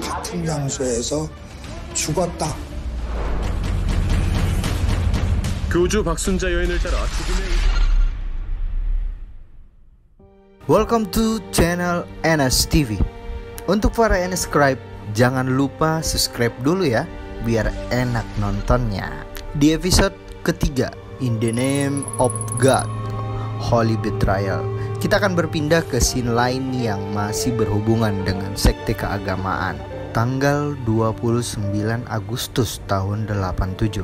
같은 장소에서 죽었다. 교주 박순자 여인을 따라 죽음의 Welcome to channel NS TV. Untuk para NScribe, jangan lupa subscribe dulu ya, biar enak nontonnya. Di episode ketiga, In the Name of God, Holy Betrayal, kita akan berpindah ke scene lain yang masih berhubungan dengan sekte keagamaan. Tanggal 29 Agustus tahun 87,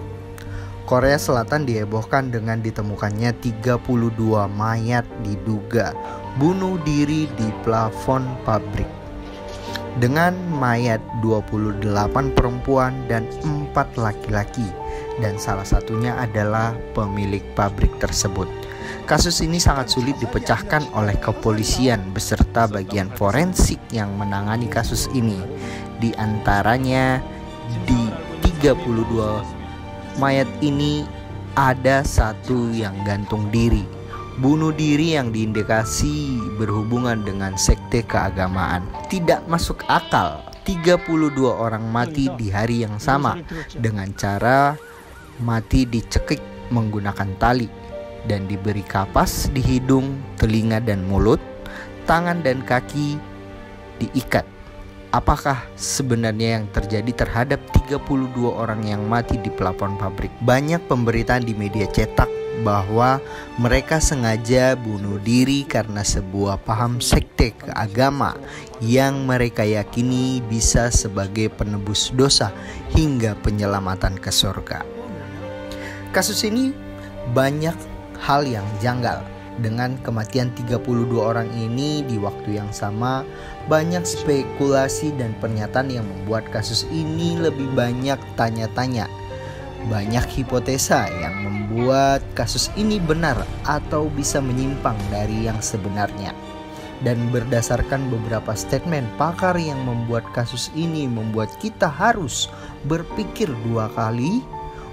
Korea Selatan dihebohkan dengan ditemukannya 32 mayat diduga bunuh diri di plafon pabrik. Dengan mayat 28 perempuan dan 4 laki-laki, dan salah satunya adalah pemilik pabrik tersebut. Kasus ini sangat sulit dipecahkan oleh kepolisian beserta bagian forensik yang menangani kasus ini. Di antaranya di 32 mayat ini ada satu yang gantung diri, bunuh diri yang diindikasi berhubungan dengan sekte keagamaan. Tidak masuk akal 32 orang mati di hari yang sama dengan cara mati dicekik menggunakan tali dan diberi kapas di hidung, telinga dan mulut, tangan dan kaki diikat. Apakah sebenarnya yang terjadi terhadap 32 orang yang mati di plafon pabrik? Banyak pemberitaan di media cetak bahwa mereka sengaja bunuh diri karena sebuah paham sekte keagama yang mereka yakini bisa sebagai penebus dosa hingga penyelamatan ke surga. Kasus ini banyak hal yang janggal. Dengan kematian 32 orang ini di waktu yang sama, banyak spekulasi dan pernyataan yang membuat kasus ini lebih banyak tanya-tanya. Banyak hipotesa yang membuat kasus ini benar atau bisa menyimpang dari yang sebenarnya. Dan berdasarkan beberapa statement pakar yang membuat kasus ini membuat kita harus berpikir dua kali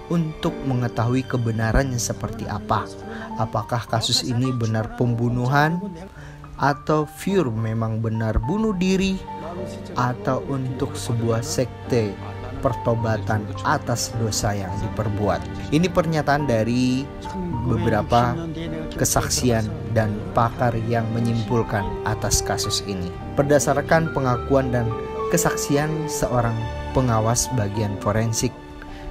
untuk mengetahui kebenarannya seperti apa. Apakah kasus ini benar pembunuhan, atau pure memang benar bunuh diri, atau untuk sebuah sekte pertobatan atas dosa yang diperbuat. Ini pernyataan dari beberapa kesaksian dan pakar yang menyimpulkan atas kasus ini. Berdasarkan pengakuan dan kesaksian seorang pengawas bagian forensik,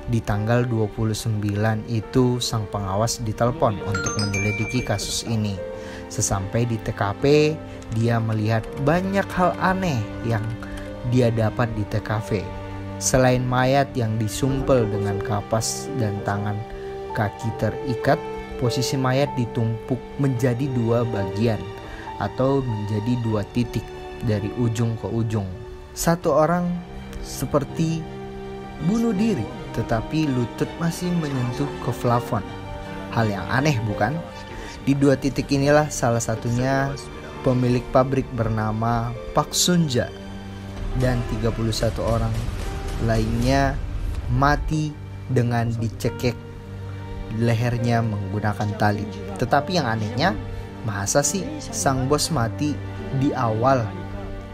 di tanggal 29 itu sang pengawas ditelepon untuk menyelidiki kasus ini. Sesampai di TKP, dia melihat banyak hal aneh yang dia dapat di TKP. Selain mayat yang disumpel dengan kapas dan tangan kaki terikat, posisi mayat ditumpuk menjadi dua bagian atau menjadi dua titik dari ujung ke ujung. Satu orang seperti bunuh diri, tetapi lutut masih menyentuh ke plafon. Hal yang aneh bukan? Di dua titik inilah salah satunya pemilik pabrik bernama Pak Sunja dan 31 orang lainnya mati dengan dicekek lehernya menggunakan tali. Tetapi yang anehnya, masa sih sang bos mati di awal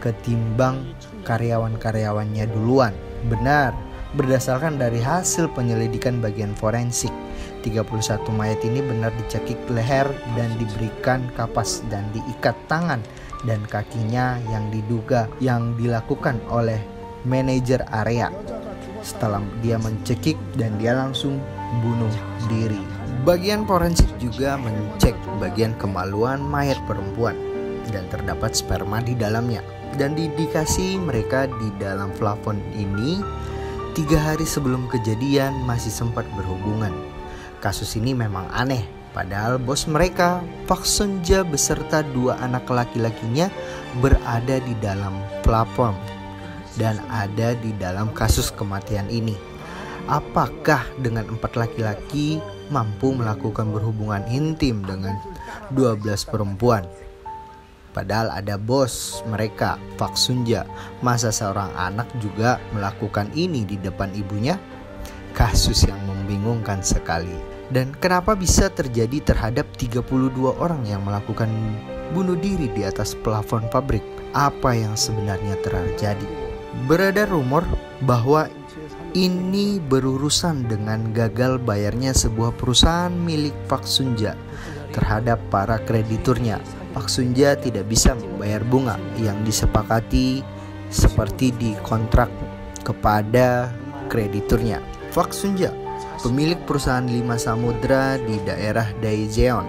ketimbang karyawan-karyawannya duluan? Benar, berdasarkan dari hasil penyelidikan bagian forensik, 31 mayat ini benar dicekik leher dan diberikan kapas dan diikat tangan dan kakinya yang diduga yang dilakukan oleh manajer area. Setelah dia mencekik dan dia langsung bunuh diri. Bagian forensik juga mengecek bagian kemaluan mayat perempuan dan terdapat sperma di dalamnya. Dan diindikasi mereka di dalam plafon ini 3 hari sebelum kejadian masih sempat berhubungan. Kasus ini memang aneh, padahal bos mereka, Pak Sunja beserta 2 anak laki-lakinya berada di dalam plafon dan ada di dalam kasus kematian ini. Apakah dengan 4 laki-laki mampu melakukan berhubungan intim dengan 12 perempuan? Padahal ada bos mereka, Pak Sunja. Masa seorang anak juga melakukan ini di depan ibunya? Kasus yang membingungkan sekali. Dan kenapa bisa terjadi terhadap 32 orang yang melakukan bunuh diri di atas plafon pabrik. Apa yang sebenarnya terjadi? Beredar rumor bahwa ini berurusan dengan gagal bayarnya sebuah perusahaan milik Pak Sunja terhadap para krediturnya. Pak Sunja tidak bisa membayar bunga yang disepakati seperti di kontrak kepada krediturnya. Pak Sunja, pemilik perusahaan 5 Samudra di daerah Daejeon,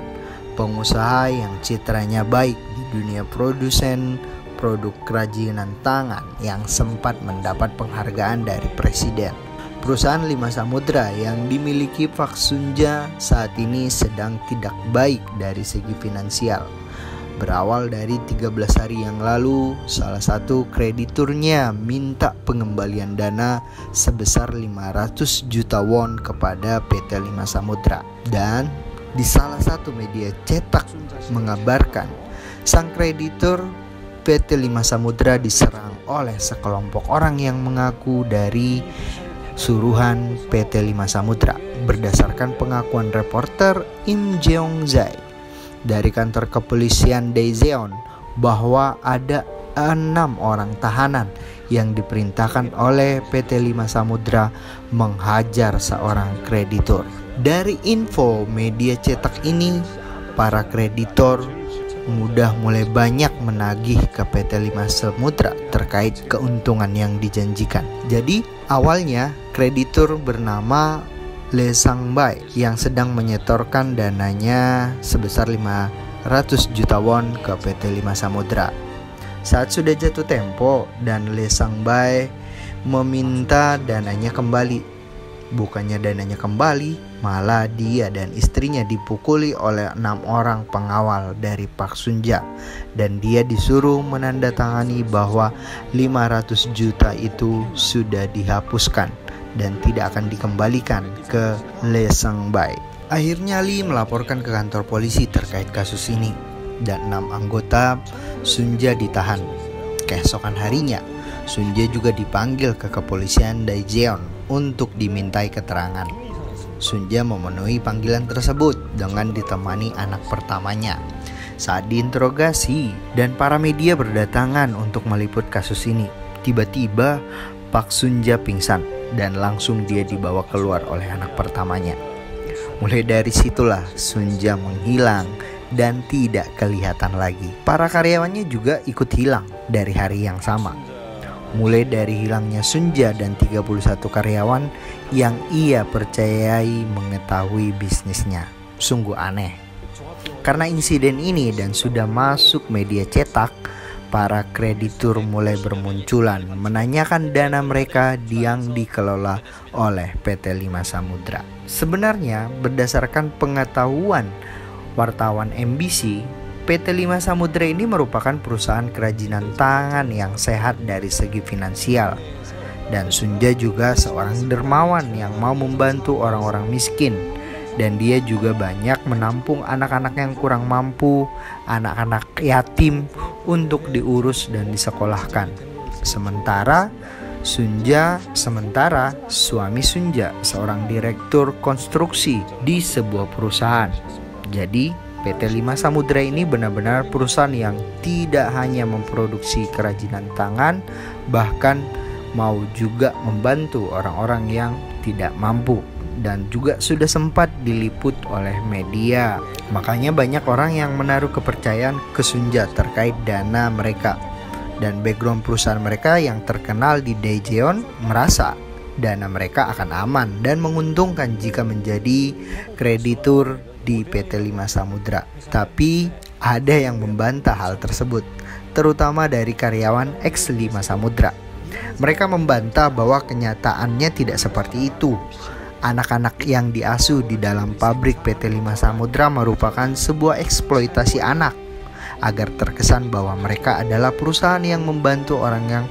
pengusaha yang citranya baik di dunia produsen produk kerajinan tangan yang sempat mendapat penghargaan dari presiden. Perusahaan 5 Samudra yang dimiliki Pak Sunja saat ini sedang tidak baik dari segi finansial. Berawal dari 13 hari yang lalu, salah satu krediturnya minta pengembalian dana sebesar 500 juta won kepada PT 5 Samudra. Dan di salah satu media cetak mengabarkan sang kreditur PT 5 Samudra diserang oleh sekelompok orang yang mengaku dari suruhan PT 5 Samudra. Berdasarkan pengakuan reporter Im Jeong Jae dari kantor kepolisian Daejeon, bahwa ada 6 orang tahanan yang diperintahkan oleh PT 5 Samudra menghajar seorang kreditur. Dari info media cetak ini, para kreditor mulai banyak menagih ke PT 5 Samudra terkait keuntungan yang dijanjikan. Jadi awalnya kreditur bernama Lee Sang-bae yang sedang menyetorkan dananya sebesar 500 juta won ke PT 5 Samudra. Saat sudah jatuh tempo dan Lee Sang-bae meminta dananya kembali, bukannya dananya kembali, malah dia dan istrinya dipukuli oleh 6 orang pengawal dari Pak Sunja, dan dia disuruh menandatangani bahwa 500 juta itu sudah dihapuskan dan tidak akan dikembalikan ke Lee Sang-bae. Akhirnya Lee melaporkan ke kantor polisi terkait kasus ini, dan 6 anggota Sunja ditahan. Keesokan harinya, Sunja juga dipanggil ke kepolisian Daejeon untuk dimintai keterangan. Sunja memenuhi panggilan tersebut dengan ditemani anak pertamanya. Saat diinterogasi dan para media berdatangan untuk meliput kasus ini, tiba-tiba Pak Sunja pingsan dan langsung dia dibawa keluar oleh anak pertamanya. Mulai dari situlah Sunja menghilang dan tidak kelihatan lagi. Para karyawannya juga ikut hilang dari hari yang sama. Mulai dari hilangnya Sunja dan 31 karyawan yang ia percayai mengetahui bisnisnya. Sungguh aneh. Karena insiden ini dan sudah masuk media cetak, para kreditur mulai bermunculan menanyakan dana mereka yang dikelola oleh PT 5 Samudra. Sebenarnya berdasarkan pengetahuan wartawan MBC, PT 5 Samudra ini merupakan perusahaan kerajinan tangan yang sehat dari segi finansial. Dan Sunja juga seorang dermawan yang mau membantu orang-orang miskin. Dan dia juga banyak menampung anak-anak yang kurang mampu, anak-anak yatim untuk diurus dan disekolahkan. Sementara suami Sunja seorang direktur konstruksi di sebuah perusahaan. Jadi PT 5 Samudra ini benar-benar perusahaan yang tidak hanya memproduksi kerajinan tangan, bahkan mau juga membantu orang-orang yang tidak mampu. Dan juga sudah sempat diliput oleh media. Makanya banyak orang yang menaruh kepercayaan ke Sunja terkait dana mereka. Dan background perusahaan mereka yang terkenal di Daejeon merasa dana mereka akan aman dan menguntungkan jika menjadi kreditur di PT 5 Samudra. Tapi ada yang membantah hal tersebut, terutama dari karyawan ex 5 Samudra. Mereka membantah bahwa kenyataannya tidak seperti itu. Anak-anak yang diasuh di dalam pabrik PT 5 Samudra merupakan sebuah eksploitasi anak agar terkesan bahwa mereka adalah perusahaan yang membantu orang yang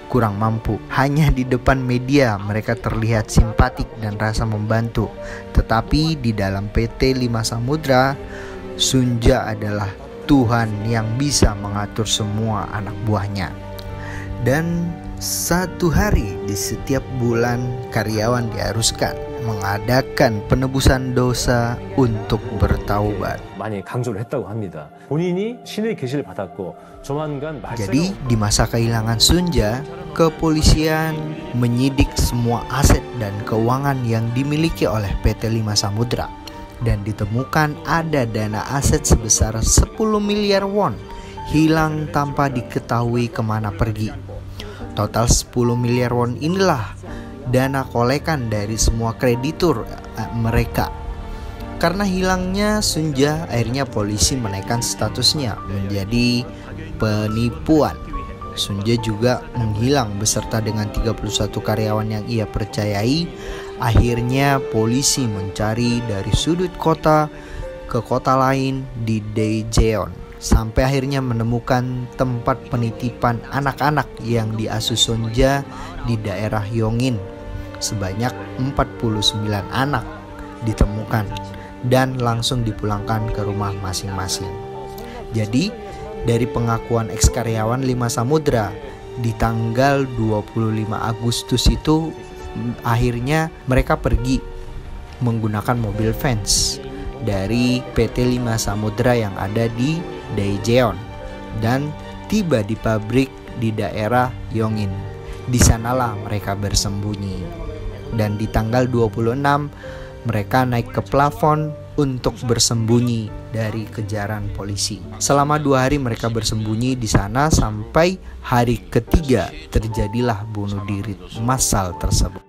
kurang mampu. Hanya di depan media mereka terlihat simpatik dan rasa membantu. Tetapi di dalam PT 5 Samudra, Sunja adalah Tuhan yang bisa mengatur semua anak buahnya. Dan satu hari di setiap bulan karyawan diharuskan mengadakan penebusan dosa untuk bertaubat. 많이 강조를 했다고 합니다. 본인이 신의 계시를 받았고 조만간 Jadi di masa kehilangan Sunja, kepolisian menyidik semua aset dan keuangan yang dimiliki oleh PT Lima Samudra dan ditemukan ada dana aset sebesar 10 miliar won hilang tanpa diketahui kemana pergi. Total 10 miliar won inilah dana kolekan dari semua kreditur mereka. Karena hilangnya Sunja, akhirnya polisi menaikkan statusnya menjadi penipuan. Sunja juga menghilang beserta dengan 31 karyawan yang ia percayai. Akhirnya polisi mencari dari sudut kota ke kota lain di Daejeon sampai akhirnya menemukan tempat penitipan anak-anak yang diasuh Sunja di daerah Yongin. Sebanyak 49 anak ditemukan dan langsung dipulangkan ke rumah masing-masing. Jadi dari pengakuan eks-karyawan Lima Samudra di tanggal 25 Agustus itu akhirnya mereka pergi menggunakan mobil Vans dari PT Lima Samudra yang ada di Daejeon dan tiba di pabrik di daerah Yongin. Di sanalah mereka bersembunyi. Dan di tanggal 26 mereka naik ke plafon untuk bersembunyi dari kejaran polisi. Selama 2 hari mereka bersembunyi di sana sampai hari ketiga terjadilah bunuh diri massal tersebut.